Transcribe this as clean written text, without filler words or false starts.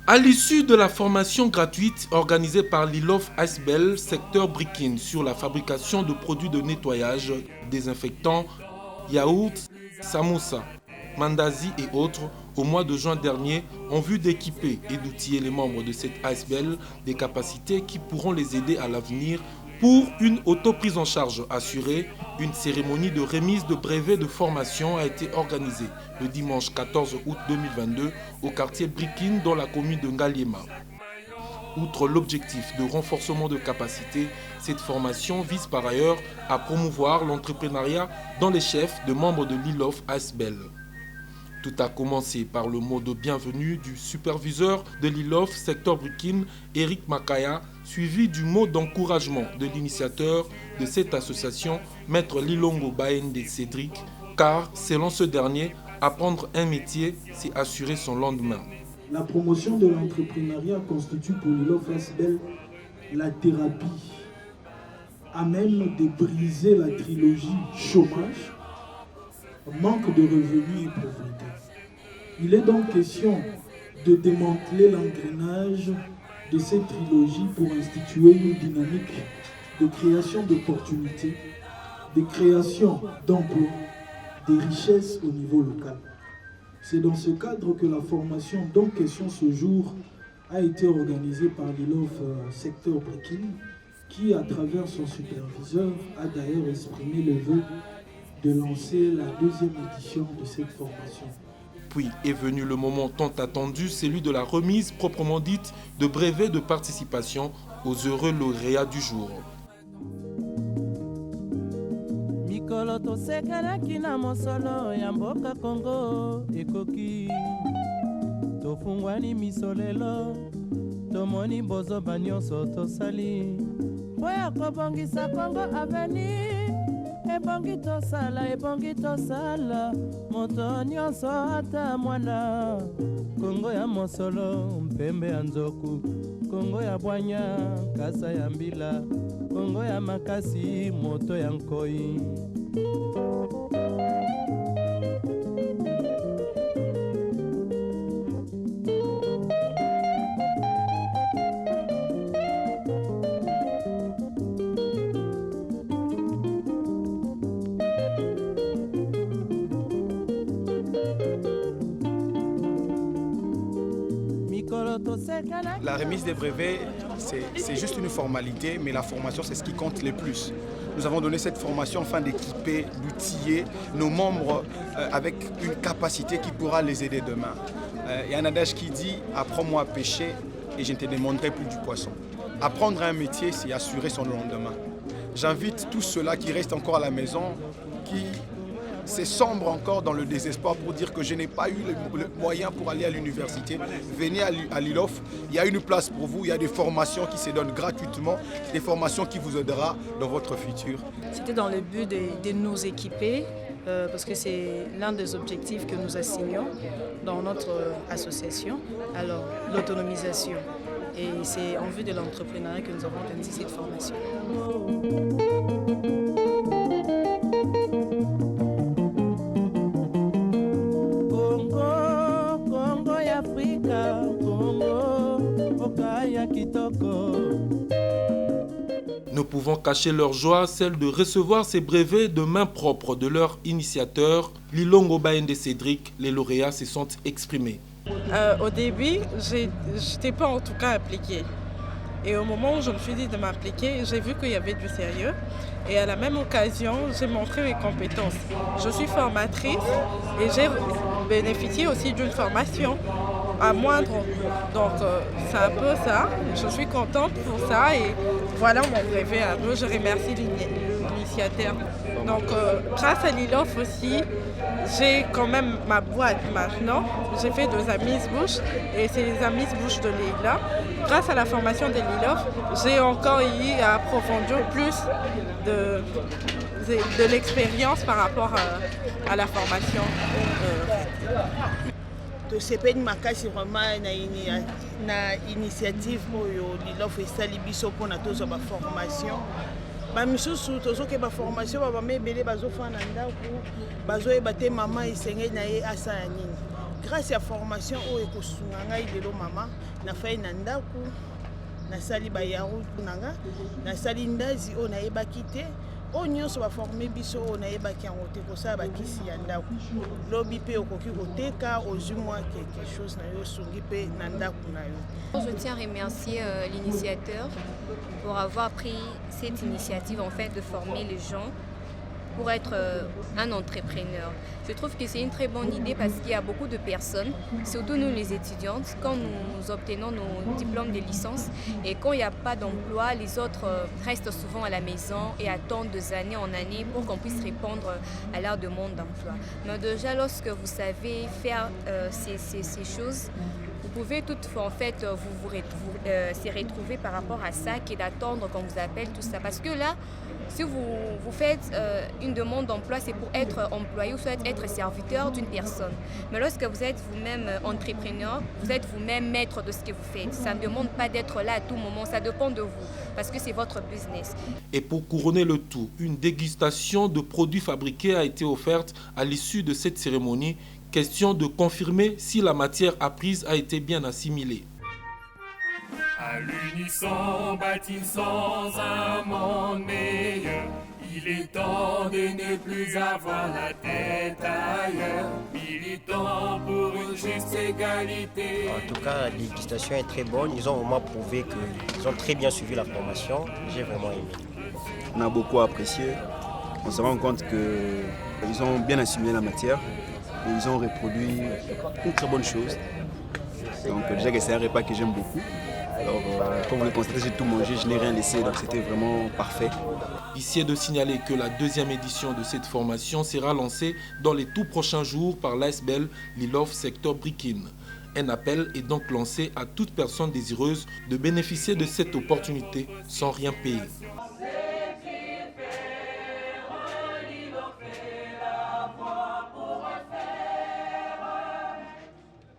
À l'issue de la formation gratuite organisée par l'ILOF Asbel, secteur Brikine, sur la fabrication de produits de nettoyage, désinfectants, yaourts, samoussa, mandazi et autres, au mois de juin dernier, en vue d'équiper et d'outiller les membres de cette Asbel des capacités qui pourront les aider à l'avenir pour une auto-prise en charge assurée. Une cérémonie de remise de brevets de formation a été organisée le dimanche 14 août 2022 au quartier Brikine dans la commune de Ngaliema. Outre l'objectif de renforcement de capacité, cette formation vise par ailleurs à promouvoir l'entrepreneuriat dans les chefs de membres de l'ILOF Asbel. Tout a commencé par le mot de bienvenue du superviseur de l'ILOF secteur Brikine, Eric Makaya, suivi du mot d'encouragement de l'initiateur de cette association, Maître Lilongo Baende Cédric, car selon ce dernier, apprendre un métier, c'est assurer son lendemain. La promotion de l'entrepreneuriat constitue pour l'ILOF Asbel la thérapie à même de briser la trilogie chômage, manque de revenus et pauvreté. Il est donc question de démanteler l'engrenage de cette trilogie pour instituer une dynamique de création d'opportunités, de création d'emplois, de richesses au niveau local. C'est dans ce cadre que la formation dont question ce jour a été organisée par l'ILOF secteur Brikine, qui, à travers son superviseur, a d'ailleurs exprimé le vœu de lancer la deuxième édition de cette formation. Puis est venu le moment tant attendu, celui de la remise proprement dite de brevets de participation aux heureux lauréats du jour. Mikolo tosekelaki na mosolo ya mboka Kongo ekoki tofungwani misolelo tomoni bozoba nyonso tosali mpo ya kobongisa Kongo avenir. Ebongi tosala moto nyonso ata mwana Kongo ya mosolo mpembe ya nzoku Kongo ya bwanya kasa ya mbila Kongo ya makasi moto ya nkoi. La remise des brevets, c'est juste une formalité, mais la formation, c'est ce qui compte le plus. Nous avons donné cette formation afin d'équiper, d'outiller nos membres avec une capacité qui pourra les aider demain. Il y a un adage qui dit « Apprends-moi à pêcher et je ne te demanderai plus du poisson ». Apprendre un métier, c'est assurer son lendemain. J'invite tous ceux-là qui restent encore à la maison, qui c'est sombre encore dans le désespoir pour dire que je n'ai pas eu le moyen pour aller à l'université. Venez à l'ILOF, il y a une place pour vous, il y a des formations qui se donnent gratuitement, des formations qui vous aideront dans votre futur. C'était dans le but de nous équiper, parce que c'est l'un des objectifs que nous assignons dans notre association, alors l'autonomisation. Et c'est en vue de l'entrepreneuriat que nous avons organisé cette formation. Ne pouvant cacher leur joie, celle de recevoir ces brevets de main propre de leur initiateur, Lilongo Baende Cédric, les lauréats se sont exprimés. Au début, je n'étais pas en tout cas impliquée. Et au moment où je me suis dit de m'impliquer, j'ai vu qu'il y avait du sérieux. Et à la même occasion, j'ai montré mes compétences. Je suis formatrice et j'ai bénéficié aussi d'une formation à moindre. Donc c'est un peu ça. Je suis contente pour ça et voilà mon brevet un peu. Je remercie l'initiateur. Donc grâce à l'ILOF aussi, j'ai quand même ma boîte maintenant. J'ai fait 2 amuse-bouches et c'est les amuse-bouches de Leila. Grâce à la formation de l'ILOF, j'ai encore eu à approfondir plus de l'expérience par rapport à la formation. tosepeli makasi vraiment na initiative oyo l'ILOF esali biso mpona tozwa baformation bamisusu tozokeba formation babama ebele bazofanda na ndako bazoyeba te mama esengeli na ye asala nini. Grâce à formation oyo ekosunga ngai lelo mama nafai na ndako nasali bayarutu nanga nasali ndazi oyo nayebaki te oyo nyonso baforme biso oyo nayebaki yango te kosala bakisi ya ndako lobi mpe okoki koteka ozwi mwa quelque chose na yo osungi mpe na ndako na yo. Je tiens à remercier l'initiateur pour avoir pris cette initiative en fait de former les gens pour être un entrepreneur. Je trouve que c'est une très bonne idée parce qu'il y a beaucoup de personnes, surtout nous les étudiantes, quand nous obtenons nos diplômes de licence et quand il n'y a pas d'emploi, les autres restent souvent à la maison et attendent de année en année pour qu'on puisse répondre à leur demande d'emploi. Mais déjà, lorsque vous savez faire ces choses, vous pouvez toutefois en fait se retrouver par rapport à ça qui est d'attendre qu'on vous appelle tout ça. Parce que là, si vous faites une demande d'emploi, c'est pour être employé ou soit être serviteur d'une personne. Mais lorsque vous êtes vous-même entrepreneur, vous êtes vous-même maître de ce que vous faites. Ça ne demande pas d'être là à tout moment, ça dépend de vous parce que c'est votre business. Et pour couronner le tout, une dégustation de produits fabriqués a été offerte à l'issue de cette cérémonie. Question de confirmer si la matière apprise a été bien assimilée. À l'unisson, bâtissons un monde meilleur. Il est temps de ne plus avoir la tête ailleurs. Militant pour une juste égalité. En tout cas, la dégustation est très bonne. Ils ont vraiment prouvé qu'ils ont très bien suivi la formation. J'ai vraiment aimé. On a beaucoup apprécié. On se rend compte qu'ils ont bien assimilé la matière. Et ils ont reproduit une très bonne chose. Donc déjà que c'est un repas que j'aime beaucoup. Alors comme vous le constatez, j'ai tout mangé, je n'ai rien laissé, donc c'était vraiment parfait. Ici est de signaler que la deuxième édition de cette formation sera lancée dans les tout prochains jours par l'ASBEL Lilov Secteur Brikin. Un appel est donc lancé à toute personne désireuse de bénéficier de cette opportunité sans rien payer.